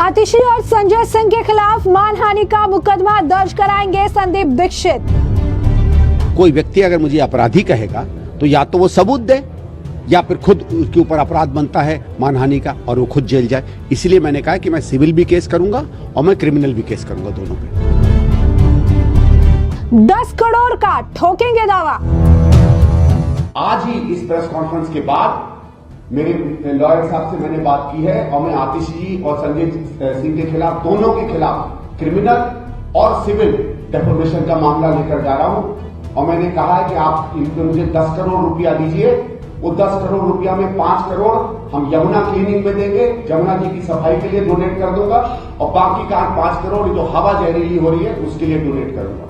आतिशी और संजय सिंह के खिलाफ मानहानि का मुकदमा दर्ज कराएंगे संदीप दीक्षित। कोई व्यक्ति अगर मुझे अपराधी कहेगा तो या तो वो सबूत दे या फिर खुद उसके ऊपर अपराध बनता है मानहानि का और वो खुद जेल जाए। इसलिए मैंने कहा कि मैं सिविल भी केस करूंगा और मैं क्रिमिनल भी केस करूंगा, दोनों पे। 10 करोड़ का ठोकेंगे दावा। आज ही इस प्रेस कॉन्फ्रेंस के बाद मेरे लॉयर साहब से मैंने बात की है और मैं आतिशी जी और संजय सिंह के खिलाफ, दोनों के खिलाफ क्रिमिनल और सिविल डेफोमेशन का मामला लेकर जा रहा हूं। और मैंने कहा है कि आप इनको मुझे 10 करोड़ रुपया दीजिए। वो 10 करोड़ रुपया में 5 करोड़ हम यमुना क्लीनिंग में देंगे, यमुना जी की सफाई के लिए डोनेट कर दूंगा और बाकी का 5 करोड़ जो हवा जहरीली हो रही है उसके लिए डोनेट करूंगा।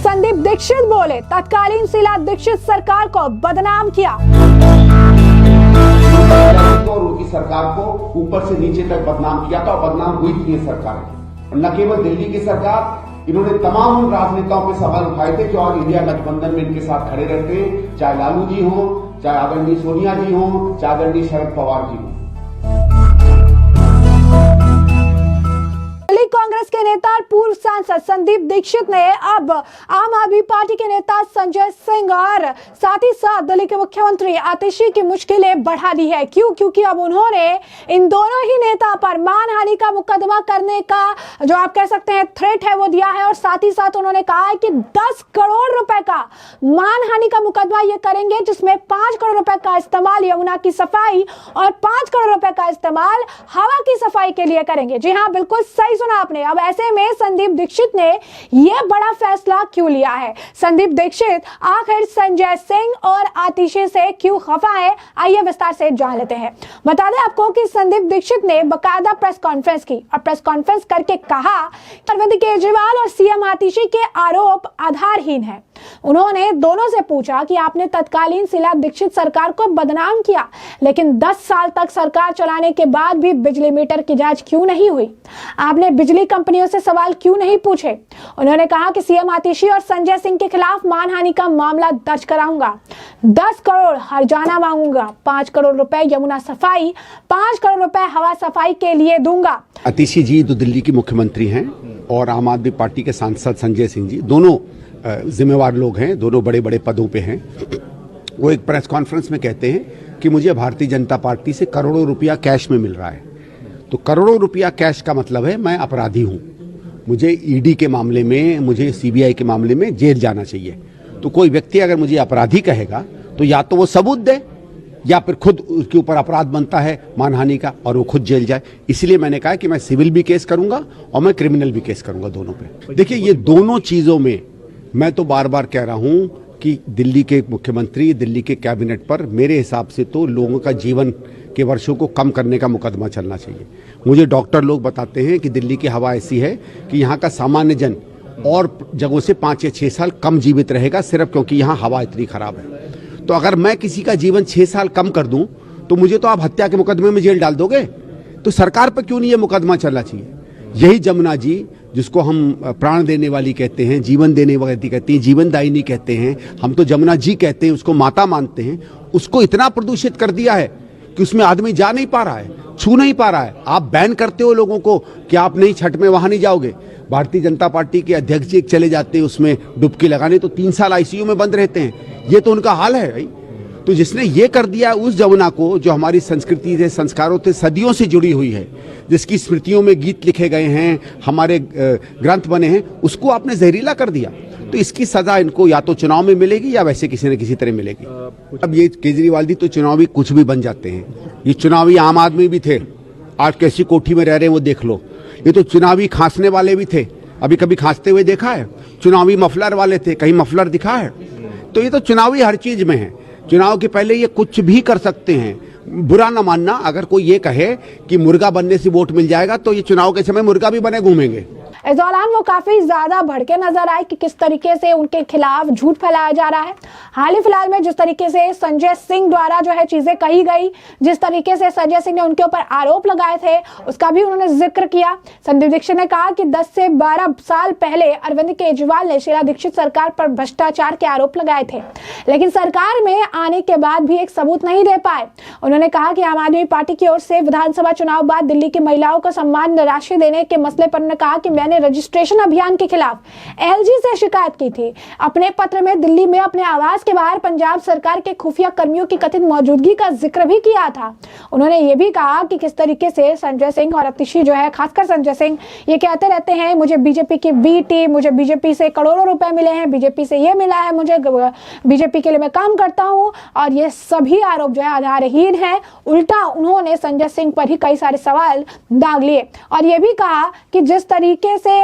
संदीप दीक्षित बोले तत्कालीन शीला दीक्षित सरकार को बदनाम किया और उनकी सरकार को ऊपर से नीचे तक बदनाम किया था और बदनाम हुई थी ये सरकार। न केवल दिल्ली की सरकार, इन्होंने तमाम राजनेताओं पे सवाल उठाए थे कि और इंडिया गठबंधन में इनके साथ खड़े रहते हैं, चाहे लालू जी हो, चाहे आदरणीय सोनिया जी हो, चाहे आदरणीय शरद पवार जी हो। कांग्रेस के नेता और पूर्व सांसद संदीप दीक्षित ने अब आम आदमी पार्टी के नेता संजय सिंह और साथ ही साथ दिल्ली के मुख्यमंत्री आतिशी की मुश्किलें बढ़ा दी है। क्यों? क्योंकि अब उन्होंने इन दोनों ही नेता पर मानहानि का मुकदमा करने का जो आप कह सकते हैं थ्रेट है वो दिया है और साथ ही साथ उन्होंने कहा है कि 10 करोड़ रुपए का मानहानि का मुकदमा ये करेंगे, जिसमें 5 करोड़ रुपए का इस्तेमाल यमुना की सफाई और 5 करोड़ रुपए का इस्तेमाल हवा की सफाई के लिए करेंगे। जी हाँ, बिल्कुल सही सुना आपने। अब ऐसे में संदीप दीक्षित ने यह बड़ा फैसला क्यों लिया है? संदीप दीक्षित आखिर संजय सिंह और आतिशी से क्यों खफा है? आइए विस्तार से जान लेते हैं। बता दें आपको कि संदीप दीक्षित ने बाकायदा प्रेस कॉन्फ्रेंस की और प्रेस कॉन्फ्रेंस करके कहा अरविंद केजरीवाल और सीएम आतिशी के आरोप आधारहीन है। उन्होंने दोनों से पूछा कि आपने तत्कालीन शीला दीक्षित सरकार को बदनाम किया, लेकिन 10 साल तक सरकार चलाने के बाद भी बिजली मीटर की जांच क्यों नहीं हुई? आपने बिजली कंपनियों से सवाल क्यों नहीं पूछे? उन्होंने कहा कि सीएम आतिशी और संजय सिंह के खिलाफ मानहानि का मामला दर्ज कराऊंगा, 10 करोड़ हर्जाना मांगूंगा, 5 करोड़ रुपए यमुना सफाई, 5 करोड़ रुपए हवा सफाई के लिए दूंगा। आतिशी जी तो दिल्ली की मुख्यमंत्री हैं और आम आदमी पार्टी के सांसद संजय सिंह जी दोनों जिम्मेवार लोग हैं, दोनों बड़े बड़े पदों पे हैं। वो एक प्रेस कॉन्फ्रेंस में कहते हैं कि मुझे भारतीय जनता पार्टी से करोड़ों रुपया कैश में मिल रहा है। तो करोड़ों रुपया कैश का मतलब है मैं अपराधी हूं, मुझे ईडी के मामले में, मुझे सीबीआई के मामले में जेल जाना चाहिए। तो कोई व्यक्ति अगर मुझे अपराधी कहेगा तो या तो वो सबूत दे या फिर खुद उसके ऊपर अपराध बनता है मानहानि का और वो खुद जेल जाए। इसलिए मैंने कहा कि मैं सिविल भी केस करूंगा और मैं क्रिमिनल भी केस करूंगा, दोनों पे। देखिए, ये दोनों चीजों में मैं तो बार बार कह रहा हूं कि दिल्ली के मुख्यमंत्री, दिल्ली के कैबिनेट पर मेरे हिसाब से तो लोगों का जीवन के वर्षों को कम करने का मुकदमा चलना चाहिए। मुझे डॉक्टर लोग बताते हैं कि दिल्ली की हवा ऐसी है कि यहाँ का सामान्य जन और जगहों से 5 या 6 साल कम जीवित रहेगा, सिर्फ क्योंकि यहाँ हवा इतनी खराब है। तो अगर मैं किसी का जीवन 6 साल कम कर दूं तो मुझे तो आप हत्या के मुकदमे में जेल डाल दोगे। तो सरकार पर क्यों नहीं ये मुकदमा चलना चाहिए? यही जमुना जी, जिसको हम प्राण देने वाली कहते हैं, जीवन देने वाली कहते हैं, जीवनदायिनी कहते हैं, हम तो जमुना जी कहते हैं, उसको माता मानते हैं, उसको इतना प्रदूषित कर दिया है कि उसमें आदमी जा नहीं पा रहा है, छू नहीं पा रहा है। आप बैन करते हो लोगों को कि आप नहीं, छठ में वहां नहीं जाओगे। भारतीय जनता पार्टी के अध्यक्ष जी चले जाते हैं उसमें डुबकी लगाने, तो 3 साल आईसीयू में बंद रहते हैं। ये तो उनका हाल है भाई। तो जिसने ये कर दिया उस जमुना को, जो हमारी संस्कृति से, संस्कारों से सदियों से जुड़ी हुई है, जिसकी स्मृतियों में गीत लिखे गए हैं, हमारे ग्रंथ बने हैं, उसको आपने जहरीला कर दिया। तो इसकी सजा इनको या तो चुनाव में मिलेगी या वैसे किसी न किसी तरह मिलेगी। अब ये केजरीवाल जी तो चुनावी कुछ भी बन जाते हैं। ये चुनावी आम आदमी भी थे, आज कैसी कोठी में रह रहे हैं वो देख लो। ये तो चुनावी खांसने वाले भी थे, अभी कभी खांसते हुए देखा है? चुनावी मफलर वाले थे, कहीं मफलर दिखा है? तो ये तो चुनावी हर चीज में है। चुनाव के पहले ये कुछ भी कर सकते हैं। बुरा न मानना, अगर कोई ये कहे कि मुर्गा बनने से वोट मिल जाएगा, तो ये चुनाव के समय मुर्गा भी बने घूमेंगे। इस दौरान वो काफी ज्यादा भड़के नजर आए कि किस तरीके से उनके खिलाफ झूठ फैलाया जा रहा है। हाल ही फिलहाल में जिस तरीके से संजय सिंह द्वारा जो है चीजें कही गई, जिस तरीके से संजय सिंह ने उनके ऊपर आरोप लगाए थे, उसका भी उन्होंने जिक्र किया। संदीप दीक्षित ने कहा कि 10 से 12 साल पहले अरविंद केजरीवाल ने शीला दीक्षित सरकार पर भ्रष्टाचार के आरोप लगाए थे, लेकिन सरकार में आने के बाद भी एक सबूत नहीं दे पाए। उन्होंने कहा कि आम आदमी पार्टी की ओर से विधानसभा चुनाव बाद दिल्ली की महिलाओं को सम्मान राशि देने के मसले पर उन्होंने कहा कि मैंने रजिस्ट्रेशन अभियान के खिलाफ एलजी से शिकायत की थी। अपने पत्र में दिल्ली में अपने आवास के बाहर पंजाब सरकार के खुफिया कर्मियों की कथित मौजूदगी का जिक्र भी किया था। उन्होंने ये भी कहा कि किस तरीके से संजय सिंह और आतिशी जो है, खासकर संजय सिंह, ये कहते रहते हैं मुझे बीजेपी की बी टीम, मुझे बीजेपी से करोड़ों रुपए मिले हैं, बीजेपी से ये मिला है, मुझे बीजेपी के लिए मैं काम करता हूं, और ये सभी आरोप जो है आधारहीन है। उल्टा उन्होंने संजय सिंह पर ही कई सारे सवाल दाग लिए और ये भी कहा कि जिस तरीके से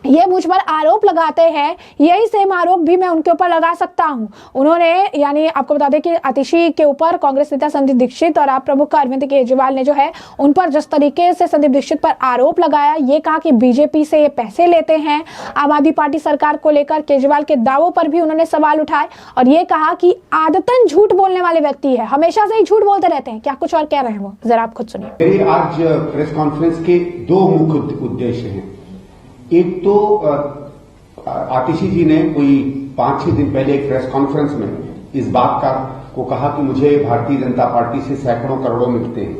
ये मुझ पर आरोप लगाते हैं, यही सेम आरोप भी मैं उनके ऊपर लगा सकता हूं। उन्होंने, यानी आपको बता दें कि आतिशी के ऊपर कांग्रेस नेता संदीप दीक्षित और आप प्रमुख अरविंद केजरीवाल ने जो है उन पर जिस तरीके से संदीप दीक्षित पर आरोप लगाया, ये कहा कि बीजेपी से ये पैसे लेते हैं। आम आदमी पार्टी सरकार को लेकर केजरीवाल के दावों पर भी उन्होंने सवाल उठाए और ये कहा कि आदतन झूठ बोलने वाले व्यक्ति है, हमेशा से ही झूठ बोलते रहते हैं। क्या कुछ और कह रहे हैं वो, जरा आप खुद सुनिए। आज प्रेस कॉन्फ्रेंस के दो मुख्य उद्देश्य हैं। एक तो आतिशी जी ने कोई 5-6 दिन पहले एक प्रेस कॉन्फ्रेंस में इस बात को कहा कि मुझे भारतीय जनता पार्टी से सैकड़ों करोड़ों मिलते हैं।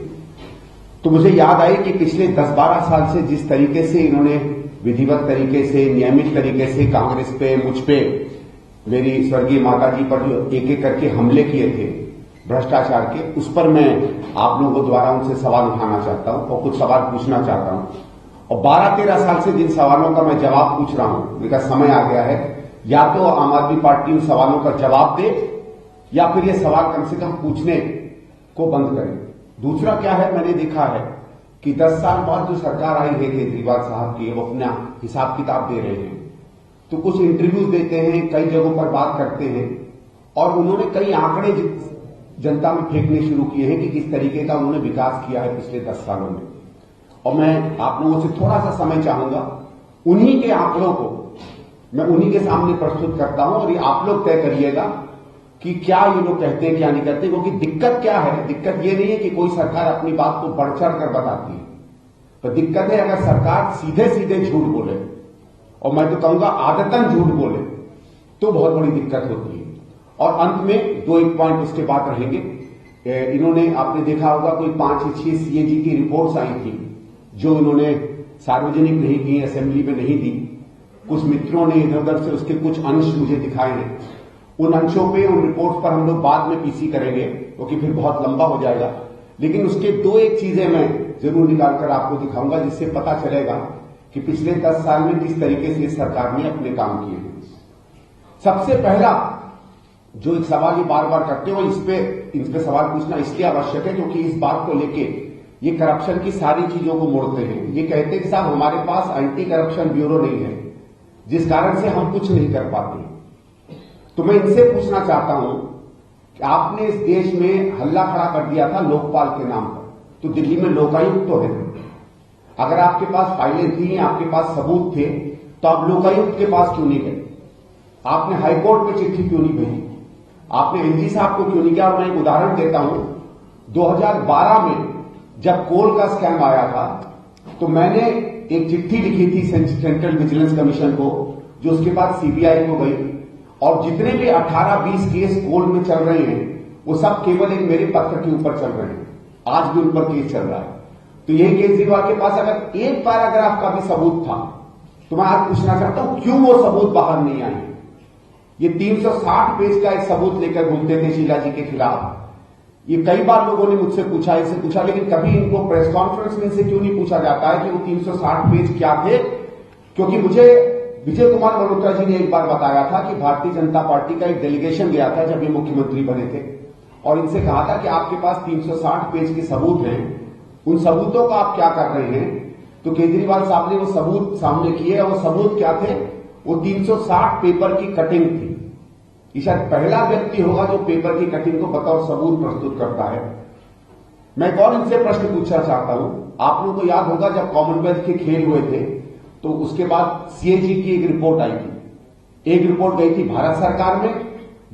तो मुझे याद आई कि पिछले 10-12 साल से जिस तरीके से इन्होंने विधिवत तरीके से, नियमित तरीके से कांग्रेस पे, मुझ पे, मेरी स्वर्गीय माता जी पर जो एक-एक करके हमले किए थे भ्रष्टाचार के, उस पर मैं आप लोगों द्वारा उनसे सवाल उठाना चाहता हूं और कुछ सवाल पूछना चाहता हूं। और 12-13 साल से जिन सवालों का मैं जवाब पूछ रहा हूं, उनका समय आ गया है, या तो आम आदमी पार्टी उन सवालों का जवाब दे या फिर ये सवाल कम से कम पूछने को बंद करे। दूसरा क्या है, मैंने देखा है कि 10 साल बाद जो सरकार आई है केजरीवाल साहब की, वो अपना हिसाब किताब दे रहे हैं, तो कुछ इंटरव्यूज देते हैं, कई जगहों पर बात करते हैं और उन्होंने कई आंकड़े जनता में फेंकने शुरू किए हैं कि किस तरीके का उन्होंने विकास किया है पिछले 10 सालों में। और मैं आप लोगों से थोड़ा सा समय चाहूंगा, उन्हीं के आंकड़ों को मैं उन्हीं के सामने प्रस्तुत करता हूं और ये आप लोग तय करिएगा कि क्या ये लोग कहते हैं क्या नहीं कहते। क्योंकि दिक्कत क्या है, दिक्कत ये नहीं है कि कोई सरकार अपनी बात को बढ़ चढ़ कर बताती है, तो दिक्कत है अगर सरकार सीधे सीधे झूठ बोले, और मैं तो कहूंगा आदतन झूठ बोले, तो बहुत बड़ी दिक्कत होती है। और अंत में 2-1 पॉइंट उसके बाद रहेंगे। इन्होंने, आपने देखा होगा, कोई 5-6 सीएजी की रिपोर्ट्स आई थी जो इन्होंने सार्वजनिक नहीं की, असेंबली में नहीं दी। कुछ मित्रों ने इधर उधर से उसके कुछ अंश मुझे दिखाए हैं। उन अंशों पे, उन रिपोर्ट्स पर हम लोग बाद में पीसी करेंगे क्योंकि फिर बहुत लंबा हो जाएगा। लेकिन उसके 2-1 चीजें मैं जरूर निकालकर आपको दिखाऊंगा जिससे पता चलेगा कि पिछले 10 साल में किस तरीके से इस सरकार ने अपने काम किए हैं। सबसे पहला जो एक सवाल ये बार बार करते हो, इस पे सवाल पूछना इसलिए आवश्यक है क्योंकि इस बात को लेके ये करप्शन की सारी चीजों को मोड़ते हैं। ये कहते हैं कि साहब हमारे पास एंटी करप्शन ब्यूरो नहीं है, जिस कारण से हम कुछ नहीं कर पाते। तो मैं इनसे पूछना चाहता हूं कि आपने इस देश में हल्ला खड़ा कर दिया था लोकपाल के नाम पर, तो दिल्ली में लोकायुक्त तो है। अगर आपके पास फाइलें थी, आपके पास सबूत थे, तो आप लोकायुक्त के पास क्यों नहीं गए? आपने हाईकोर्ट में चिट्ठी क्यों नहीं भेजी? आपने एलजी साहब को क्यों नहीं किया? मैं एक उदाहरण देता हूं, 2012 में जब कोल का स्कैम आया था, तो मैंने एक चिट्ठी लिखी थी सेंट्रल विजिलेंस कमीशन को, जो उसके बाद सीबीआई को गई, और जितने भी 18-20 केस कोल में चल रहे हैं वो सब केवल एक मेरे पत्र के ऊपर चल रहे हैं। आज भी उन पर केस चल रहा है। तो यही केजरीवाल के पास अगर एक पैराग्राफ का भी सबूत था, तो मैं आज पूछना चाहता हूं क्यों वो सबूत बाहर नहीं आए? ये 360 पेज का एक सबूत लेकर घूमते थे शीला जी के खिलाफ। ये कई बार लोगों ने मुझसे पूछा, इनसे पूछा, लेकिन कभी इनको प्रेस कॉन्फ्रेंस में इनसे क्यों नहीं पूछा जाता है कि वो 360 पेज क्या थे? क्योंकि मुझे विजय कुमार मल्होत्रा जी ने एक बार बताया था कि भारतीय जनता पार्टी का एक डेलीगेशन गया था जब ये मुख्यमंत्री बने थे, और इनसे कहा था कि आपके पास 360 पेज के सबूत हैं, उन सबूतों का आप क्या कर रहे हैं? तो केजरीवाल साहब ने वो सबूत सामने किए, और वो सबूत क्या थे? वो 360 पेपर की कटिंग थी। ये शायद पहला व्यक्ति होगा जो पेपर की कटिंग को बतौर सबूत प्रस्तुत करता है। मैं एक और इनसे प्रश्न पूछना चाहता हूं। आप लोगों को याद होगा जब कॉमनवेल्थ के खेल हुए थे, तो उसके बाद सीएजी की एक रिपोर्ट आई थी। एक रिपोर्ट गई थी भारत सरकार में,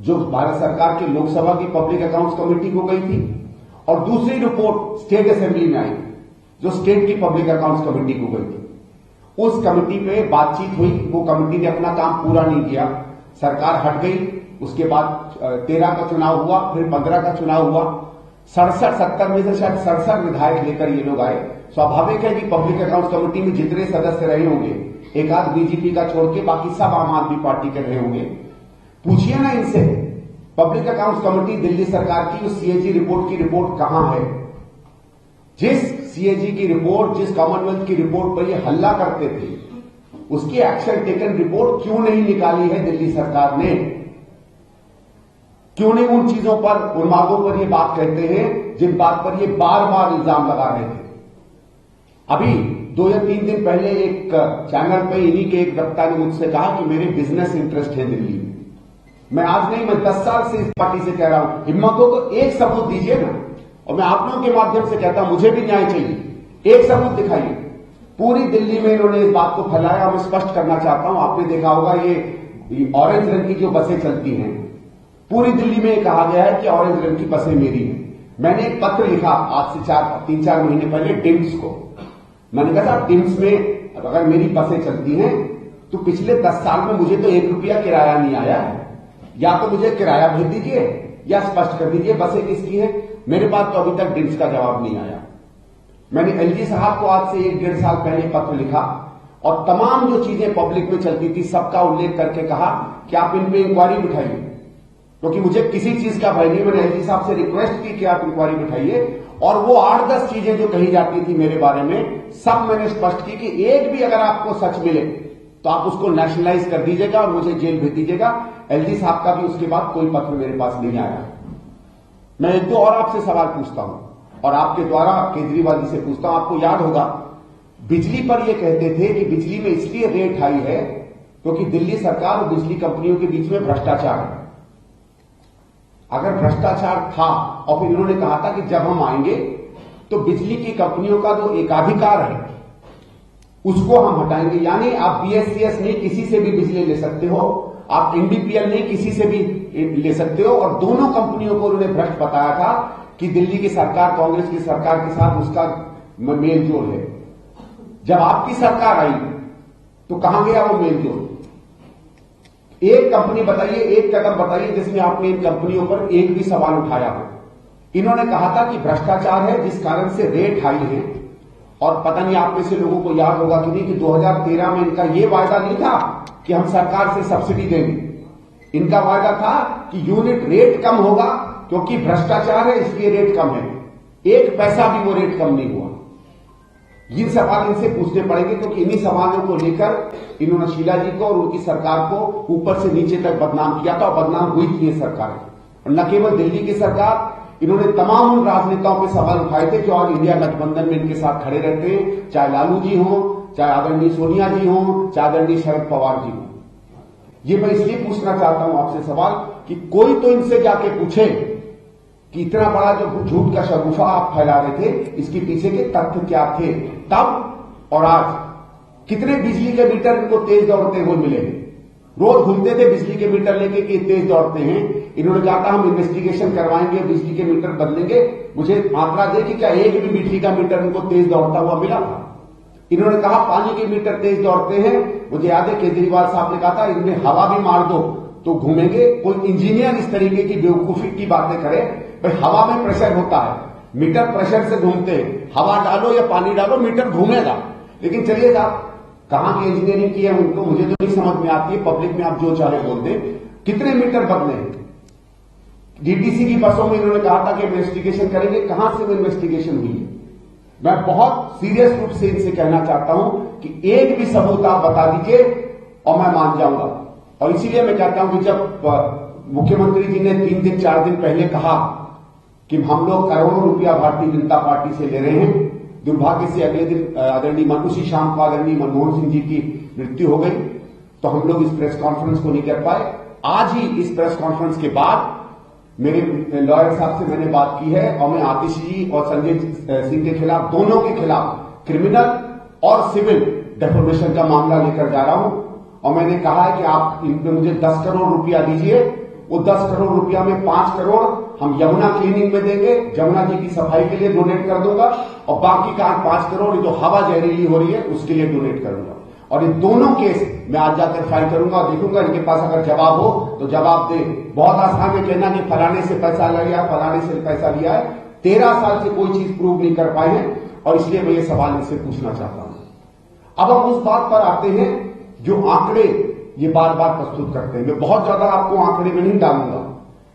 जो भारत सरकार के लोकसभा की पब्लिक अकाउंट्स कमेटी को गई थी, और दूसरी रिपोर्ट स्टेट असेंबली में आई थी, जो स्टेट की पब्लिक अकाउंट्स कमेटी को गई थी। उस कमेटी पे बातचीत हुई, वो कमेटी ने अपना काम पूरा नहीं किया, सरकार हट गई। उसके बाद 13 का चुनाव हुआ, फिर 15 का चुनाव हुआ। 67 में से शायद 67 विधायक लेकर ये लोग आए। स्वाभाविक है कि पब्लिक अकाउंट्स कमेटी में जितने सदस्य रहे होंगे, एक आध बीजेपी का छोड़ के बाकी सब आम आदमी पार्टी के रहे होंगे। पूछिए ना इनसे, पब्लिक अकाउंट्स कमेटी दिल्ली सरकार की उस सीएजी रिपोर्ट की रिपोर्ट कहां है? जिस सीएजी की रिपोर्ट, जिस कॉमनवेल्थ की रिपोर्ट पर ये हल्ला करते थे, उसकी एक्शन टेकन रिपोर्ट क्यों नहीं निकाली है दिल्ली सरकार ने? क्यों नहीं उन चीजों पर, उन मार्गों पर ये बात कहते हैं जिन बात पर ये बार बार इल्जाम लगा रहे थे? अभी 2 या 3 दिन पहले एक चैनल पे इन्हीं के एक वक्ता ने मुझसे कहा कि मेरे बिजनेस इंटरेस्ट है दिल्ली में। मैं आज नहीं, मैं 10 साल से इस पार्टी से कह रहा हूं, हिम्मत हो तो एक सबूत दीजिए ना। और मैं आप लोगों के माध्यम से कहता हूं, मुझे भी न्याय चाहिए, एक सबूत दिखाइए। पूरी दिल्ली में इन्होंने इस बात को फैलाया। मैं स्पष्ट करना चाहता हूं, आपने देखा होगा ये ऑरेंज रंग की जो बसें चलती हैं, पूरी दिल्ली में कहा गया है कि ऑरेंज रंग की बसें मेरी हैं। मैंने एक पत्र लिखा आज से 3-4 महीने पहले डिम्स को। मैंने कहा था, डिम्स में अगर मेरी बसें चलती हैं तो पिछले 10 साल में मुझे तो 1 रुपया किराया नहीं आया है। या तो मुझे किराया भेज दीजिए या स्पष्ट कर दीजिए बसें किसकी हैं। मेरे पास तो अभी तक डिम्स का जवाब नहीं आया। मैंने एलजी साहब को आज से 1-1.5 साल पहले पत्र लिखा और तमाम जो चीजें पब्लिक में चलती थी सबका उल्लेख करके कहा कि आप इन पे इंक्वायरी बिठाइए, क्योंकि मुझे किसी चीज का भय नहीं। मैंने एलजी साहब से रिक्वेस्ट की कि आप इंक्वायरी बिठाइए, और वो 8-10 चीजें जो कही जाती थी मेरे बारे में, सब मैंने स्पष्ट की कि एक भी अगर आपको सच मिले तो आप उसको नेशनलाइज कर दीजिएगा और मुझे जेल भेज दीजिएगा। एलजी साहब का भी उसके बाद कोई पत्र मेरे पास नहीं आया। मैं 1-2 और आपसे सवाल पूछता हूं, और आपके द्वारा केजरीवाल जी से पूछता हूं। आपको याद होगा, बिजली पर यह कहते थे कि बिजली में इसलिए रेट हाई है क्योंकि दिल्ली सरकार और बिजली कंपनियों के बीच में भ्रष्टाचार है। अगर भ्रष्टाचार था, और फिर इन्होंने कहा था कि जब हम आएंगे तो बिजली की कंपनियों का जो एकाधिकार है उसको हम हटाएंगे। यानी आप बीएससीएस नहीं किसी से भी बिजली ले सकते हो, आप एनडीपीएल नहीं किसी से भी ले सकते हो। और दोनों कंपनियों को उन्होंने भ्रष्ट बताया था कि दिल्ली की सरकार कांग्रेस की सरकार के साथ उसका मेल जोल है। जब आपकी सरकार आई तो कहां गया वो मेल जोल? एक कंपनी बताइए, एक कदम बताइए जिसमें आपने इन कंपनियों पर एक भी सवाल उठाया हो। इन्होंने कहा था कि भ्रष्टाचार है जिस कारण से रेट हाई है। और पता नहीं आप में से लोगों को याद होगा कि नहीं कि 2013 में इनका यह वायदा नहीं था कि हम सरकार से सब्सिडी देंगे। इनका वायदा था कि यूनिट रेट कम होगा, क्योंकि भ्रष्टाचार है इसलिए रेट कम है। 1 पैसा भी वो रेट कम नहीं हुआ। ये सवाल इनसे पूछने पड़ेंगे, क्योंकि इन्हीं सवालों को लेकर इन्होंने शीला जी को और उनकी सरकार को ऊपर से नीचे तक बदनाम किया था, और बदनाम हुई थी ये सरकार। और न केवल दिल्ली की सरकार, इन्होंने तमाम उन राजनेताओं पे सवाल उठाए थे जो आज इंडिया गठबंधन में इनके साथ खड़े रहते हैं, चाहे लालू जी हों, चाहे आदरणीय सोनिया जी हों, चाहे आदरणीय शरद पवार जी हों। ये मैं इसलिए पूछना चाहता हूं आपसे सवाल कि कोई तो इनसे जाके पूछे कि इतना बड़ा जो झूठ का शगुफा आप फैला रहे थे, इसके पीछे के तथ्य क्या थे तब और आज? कितने बिजली के मीटर इनको तेज दौड़ते हुए मिले? रोज घूमते थे बिजली के मीटर लेके कि तेज दौड़ते हैं। इन्होंने कहा था हम इन्वेस्टिगेशन करवाएंगे, बिजली के मीटर बदलेंगे। मुझे आंकड़ा दे कि क्या एक भी बिजली का मीटर इनको तेज दौड़ता हुआ मिला था? इन्होंने कहा पानी के मीटर तेज दौड़ते हैं। मुझे याद है केजरीवाल साहब ने कहा था इनमें हवा भी मार दो तो घूमेंगे। कोई इंजीनियर इस तरीके की बेवकूफी की बातें करे? भाई हवा में प्रेशर होता है, मीटर प्रेशर से घूमते हैं। हवा डालो या पानी डालो मीटर घूमेगा। लेकिन चलिए साहब, कहां की इंजीनियरिंग की है उनको मुझे तो नहीं समझ में आती है। पब्लिक में आप जो चाहे बोल दें। कितने मीटर बदले हैं? डीटीसी की बसों में इन्होंने कहा था कि इन्वेस्टिगेशन करेंगे। कहां से वो इन्वेस्टिगेशन हुई? मैं बहुत सीरियस रूप से इनसे कहना चाहता हूं कि एक भी सबूत आप बता दीजिए और मैं मान जाऊंगा। और इसीलिए मैं कहता हूं कि जब मुख्यमंत्री जी ने 3 दिन 4 दिन पहले कहा कि हम लोग करोड़ों रुपया भारतीय जनता पार्टी से ले रहे हैं, दुर्भाग्य से अगले दिन आदरणीय उसी शाम को आदरणीय मनमोहन सिंह जी की मृत्यु हो गई, तो हम लोग इस प्रेस कॉन्फ्रेंस को नहीं कर पाए। आज ही इस प्रेस कॉन्फ्रेंस के बाद मेरे लॉयर साहब से मैंने बात की है, और मैं आतिश जी और संजय सिंह के खिलाफ, दोनों के खिलाफ क्रिमिनल और सिविल डेफोमेशन का मामला लेकर जा रहा हूं और मैंने कहा है कि आप इनमें मुझे 10 करोड़ रुपया दीजिए। वो 10 करोड़ रुपया में 5 करोड़ हम यमुना क्लीनिंग में देंगे, यमुना जी की सफाई के लिए डोनेट कर दूंगा और बाकी का 5 करोड़ जो हवा जहरीली हो रही है उसके लिए डोनेट करूंगा। और इन दोनों केस मैं आज जाकर फाइल करूंगा और देखूंगा इनके पास अगर जवाब हो तो जवाब दे। बहुत आसान है कहना कि फलाने से पैसा लिया, फलाने से पैसा लिया है। 13 साल से कोई चीज प्रूव नहीं कर पाए हैं और इसलिए मैं ये सवाल इनसे पूछना चाहता हूं। अब हम उस बात पर आते हैं जो आंकड़े ये बार बार प्रस्तुत करते हैं। मैं बहुत ज्यादा आपको आंकड़े में नहीं डालूंगा,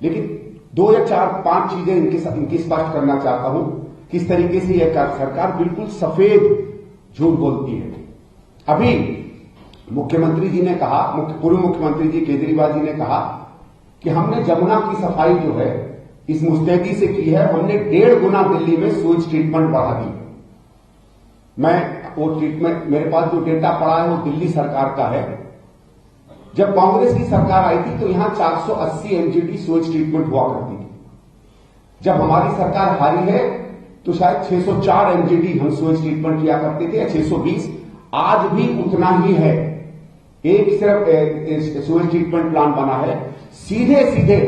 लेकिन 2 या 4-5 चीजें इनकी स्पष्ट करना चाहता हूं। किस तरीके से यह सरकार बिल्कुल सफेद झूठ बोलती है। अभी मुख्यमंत्री जी ने कहा, पूर्व मुख्यमंत्री जी केजरीवाल जी ने कहा कि हमने यमुना की सफाई जो है इस मुस्तैदी से की है, हमने 1.5 गुना दिल्ली में सूरज ट्रीटमेंट बढ़ा दी। मैं वो ट्रीटमेंट, मेरे पास जो डेटा पड़ा है वो दिल्ली सरकार का है। जब कांग्रेस की सरकार आई थी तो यहां 480 एमजीडी सूरज ट्रीटमेंट हुआ करती थी। जब हमारी सरकार हारी है तो शायद 604 एमजीडी हम सूरज ट्रीटमेंट किया करते थे या 620। आज भी उतना ही है। एक सिर्फ सूरज ट्रीटमेंट प्लांट बना है। सीधे सीधे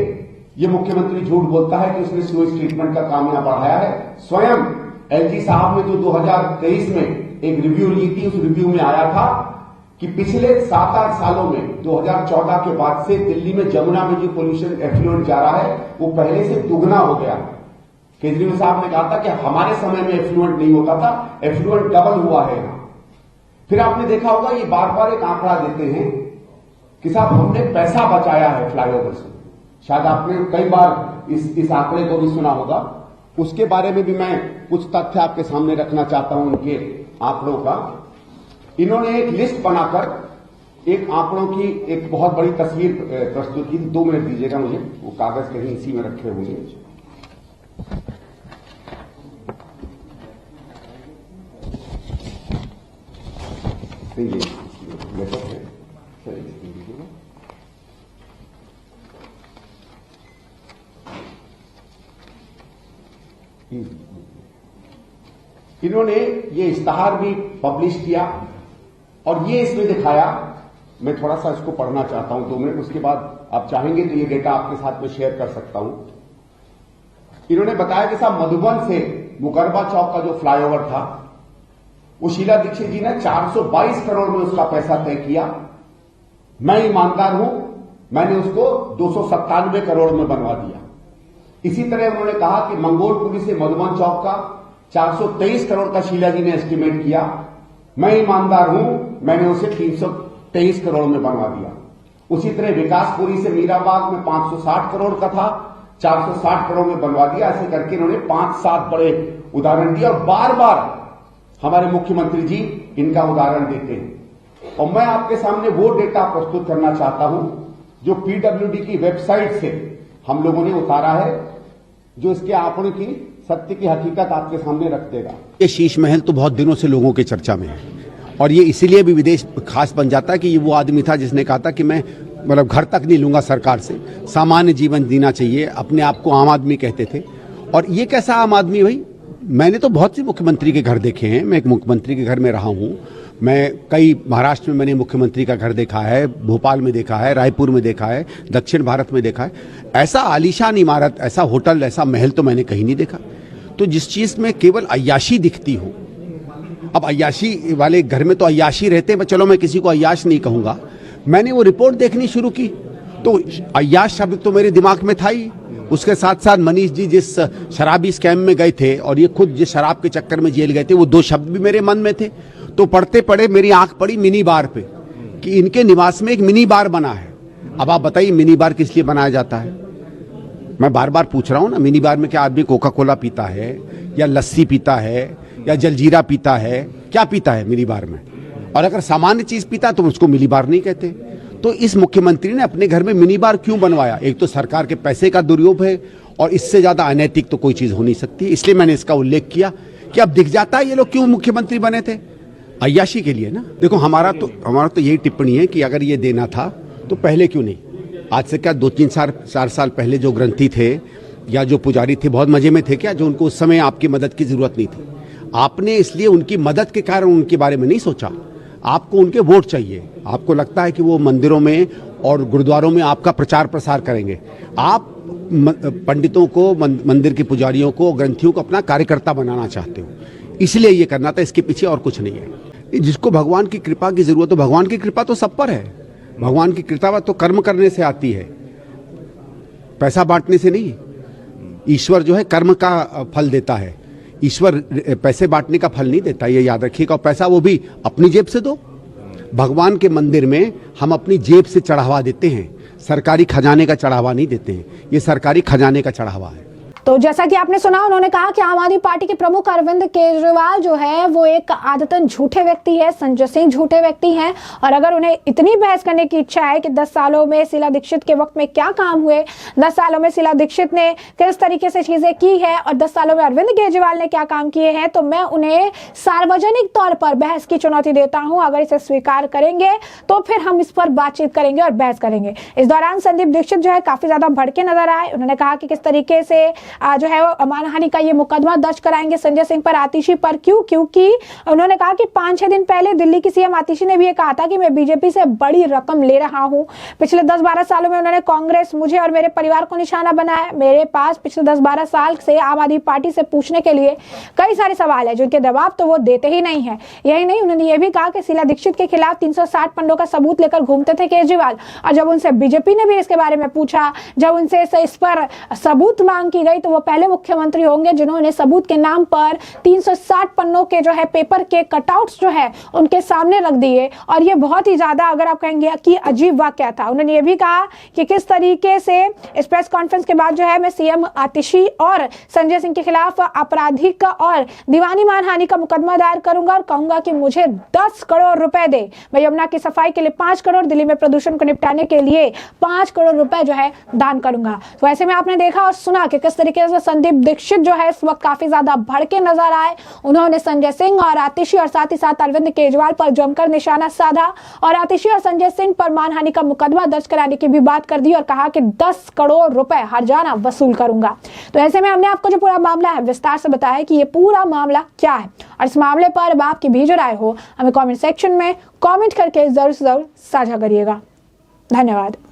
ये मुख्यमंत्री झूठ बोलता है कि उसने सूरज ट्रीटमेंट का काम यहां बढ़ाया है। स्वयं एलजी साहब ने जो 2023 में एक रिव्यू ली थी, उस रिव्यू में आया था कि पिछले 7-8 सालों में 2014 के बाद से दिल्ली में यमुना में जो पोल्यूशन एफ्लुएंट जा रहा है वो पहले से दुगना हो गया। केजरीवाल साहब ने कहा था कि हमारे समय में एफ्लुएंट नहीं होता था, एफ्लुएंट डबल हुआ है। फिर आपने देखा होगा ये बार बार एक आंकड़ा देते हैं कि साहब हमने पैसा बचाया है फ्लाईओवर से। शायद आपने कई बार इस आंकड़े को भी सुना होगा। उसके बारे में भी मैं कुछ तथ्य आपके सामने रखना चाहता हूं उनके आंकड़ों का। इन्होंने एक लिस्ट बनाकर एक आंकड़ों की एक बहुत बड़ी तस्वीर प्रस्तुत की। 2 मिनट दीजिएगा मुझे, वो कागज कहीं इसी में रखे हुए हैं। इन्होंने ये इश्तहार भी पब्लिश किया और ये इसमें दिखाया। मैं थोड़ा सा इसको पढ़ना चाहता हूं 2 मिनट, उसके बाद आप चाहेंगे तो ये डेटा आपके साथ में शेयर कर सकता हूं। इन्होंने बताया कि साहब मधुबन से मुकरबा चौक का जो फ्लाईओवर था वो शीला दीक्षित जी ने 422 करोड़ में उसका पैसा तय किया। मैं ईमानदार हूं, मैंने उसको 297 करोड़ में बनवा दिया। इसी तरह उन्होंने कहा कि मंगोलपुरी से मधुबन चौक का 423 करोड़ का शीला जी ने एस्टीमेट किया। मैं ईमानदार हूं, मैंने उसे 323 करोड़ में बनवा दिया। उसी तरह विकासपुरी से मीराबाग में 560 करोड़ का था, 460 करोड़ में बनवा दिया। ऐसे करके इन्होंने 5-7 बड़े उदाहरण दिए और बार बार हमारे मुख्यमंत्री जी इनका उदाहरण देते हैं। और मैं आपके सामने वो डेटा प्रस्तुत करना चाहता हूं जो पीडब्ल्यूडी की वेबसाइट से हम लोगों ने उतारा है, जो इसके आंकड़ों की सत्य की हकीकत आपके सामने रख देगा। ये शीश महल तो बहुत दिनों से लोगों के चर्चा में है और ये इसीलिए भी विदेश खास बन जाता है कि ये वो आदमी था जिसने कहा था कि मैं मतलब घर तक नहीं लूंगा सरकार से, सामान्य जीवन जीना चाहिए। अपने आप को आम आदमी कहते थे। और ये कैसा आम आदमी भाई? मैंने तो बहुत से मुख्यमंत्री के घर देखे हैं। मैं एक मुख्यमंत्री के घर में रहा हूं। मैं कई महाराष्ट्र में मैंने मुख्यमंत्री का घर देखा है, भोपाल में देखा है, रायपुर में देखा है, दक्षिण भारत में देखा है। ऐसा आलीशान इमारत, ऐसा होटल, ऐसा महल तो मैंने कहीं नहीं देखा। तो जिस चीज में केवल अय्याशी दिखती हो, अब अय्याशी वाले घर में तो अय्याशी रहते हैं, चलो मैं किसी को अय्याश नहीं कहूंगा। मैंने वो रिपोर्ट देखनी शुरू की तो अय्याश शब्द तो मेरे दिमाग में था ही। उसके साथ साथ मनीष जी जिस शराबी स्कैम में गए थे और ये खुद जिस शराब के चक्कर में जेल गए थे, वो 2 शब्द भी मेरे मन में थे। तो पढ़ते पढ़े मेरी आंख पड़ी मिनी बार पे कि इनके निवास में एक मिनी बार बना है। अब आप बताइए मिनी बार किस लिए बनाया जाता है? मैं बार बार पूछ रहा हूं ना, मिनी बार में क्या आदमी कोका कोला पीता है या लस्सी पीता है या जलजीरा पीता है? क्या पीता है मिनी बार में? और अगर सामान्य चीज पीता तो उसको मिनी बार नहीं कहते। तो इस मुख्यमंत्री ने अपने घर में मिनी बार क्यों बनवाया? एक तो सरकार के पैसे का दुरुपयोग है और इससे ज्यादा अनैतिक तो कोई चीज हो नहीं सकती। इसलिए मैंने इसका उल्लेख किया कि अब दिख जाता है ये लोग क्यों मुख्यमंत्री बने थे, अय्याशी के लिए ना। देखो हमारा तो यही टिप्पणी है कि अगर ये देना था तो पहले क्यों नहीं? आज से क्या 2-3-4 साल पहले जो ग्रंथी थे या जो पुजारी थे बहुत मजे में थे क्या, जो उनको उस समय आपकी मदद की जरूरत नहीं थी? आपने इसलिए उनकी मदद के कारण उनके बारे में नहीं सोचा। आपको उनके वोट चाहिए। आपको लगता है कि वो मंदिरों में और गुरुद्वारों में आपका प्रचार प्रसार करेंगे। आप पंडितों को, मंदिर के पुजारियों को, ग्रंथियों को अपना कार्यकर्ता बनाना चाहते हो, इसलिए ये करना था। इसके पीछे और कुछ नहीं है। जिसको भगवान की कृपा की जरूरत हो, भगवान की कृपा तो सब पर है। भगवान की कृपा तो कर्म करने से आती है, पैसा बांटने से नहीं। ईश्वर जो है कर्म का फल देता है, ईश्वर पैसे बांटने का फल नहीं देता, ये याद रखिएगा। और पैसा वो भी अपनी जेब से दो। भगवान के मंदिर में हम अपनी जेब से चढ़ावा देते हैं, सरकारी खजाने का चढ़ावा नहीं देते हैं। ये सरकारी खजाने का चढ़ावा है। तो जैसा कि आपने सुना, उन्होंने कहा कि आम आदमी पार्टी के प्रमुख अरविंद केजरीवाल जो है वो एक आदतन झूठे व्यक्ति है, संजय सिंह झूठे व्यक्ति हैं। और अगर उन्हें इतनी बहस करने की इच्छा है कि 10 सालों में शीला दीक्षित के वक्त में क्या काम हुए, 10 सालों में शीला दीक्षित ने किस तरीके से चीजें की है और 10 सालों में अरविंद केजरीवाल ने क्या काम किए हैं, तो मैं उन्हें सार्वजनिक तौर पर बहस की चुनौती देता हूं। अगर इसे स्वीकार करेंगे तो फिर हम इस पर बातचीत करेंगे और बहस करेंगे। इस दौरान संदीप दीक्षित जो है काफी ज्यादा भड़के नजर आए। उन्होंने कहा कि किस तरीके से जो है वो मानहानि का ये मुकदमा दर्ज कराएंगे संजय सिंह पर, आतिशी पर। क्योंकि उन्होंने कहा कि 5-6 दिन पहले दिल्ली की सीएम आतिशी ने भी ये कहा था कि मैं बीजेपी से बड़ी रकम ले रहा हूं। पिछले 10-12 सालों में उन्होंने कांग्रेस, मुझे और मेरे परिवार को निशाना बनाया। मेरे पास पिछले 10-12 साल से आम आदमी पार्टी से पूछने के लिए कई सारे सवाल है, जिनके जवाब तो वो देते ही नहीं है। यही नहीं, उन्होंने ये भी कहा कि शीला दीक्षित के खिलाफ 360 पन्नों का सबूत लेकर घूमते थे केजरीवाल। और जब उनसे बीजेपी ने भी इसके बारे में पूछा, जब उनसे इस पर सबूत मांग की गई, तो वो पहले मुख्यमंत्री होंगे जिन्होंने सबूत के नाम पर 360 पन्नों के जो है पेपर के कटआउट्स जो है उनके सामने रख दिए। और ये बहुत ही ज्यादा, अगर आप कहेंगे कि अजीब वाकया था। उन्होंने ये भी कहा कि किस तरीके से इस प्रेस कॉन्फ्रेंस के बाद जो है मैं सीएम आतिशी और संजय सिंह के खिलाफ आपराधिक और दीवानी मानहानि का मुकदमा दायर करूंगा और कहूंगा कि मुझे 10 करोड़ रुपए दे। मैं यमुना की सफाई के लिए 5 करोड़, दिल्ली में प्रदूषण को निपटाने के लिए 5 करोड़ रुपए जो है दान करूंगा। तो ऐसे में आपने देखा और सुना कि किस तरीके से संदीप दीक्षित जो है इस वक्त काफी ज्यादा भड़के नजर आए। उन्होंने संजय सिंह और आतिशी और साथ ही साथ अरविंद केजरीवाल पर जमकर निशाना साधा और आतिशी और संजय सिंह पर मानहानि का मुकदमा दर्ज कराने की भी बात कर दी और कहा कि 10 करोड़ रुपए हर्जाना वसूल करूंगा। तो ऐसे में हमने आपको जो पूरा मामला है विस्तार से बताया कि ये पूरा मामला क्या है और इस मामले पर अब आपकी भी जो राय हो हमें कमेंट सेक्शन में कमेंट करके जरूर से जरूर साझा करिएगा। धन्यवाद।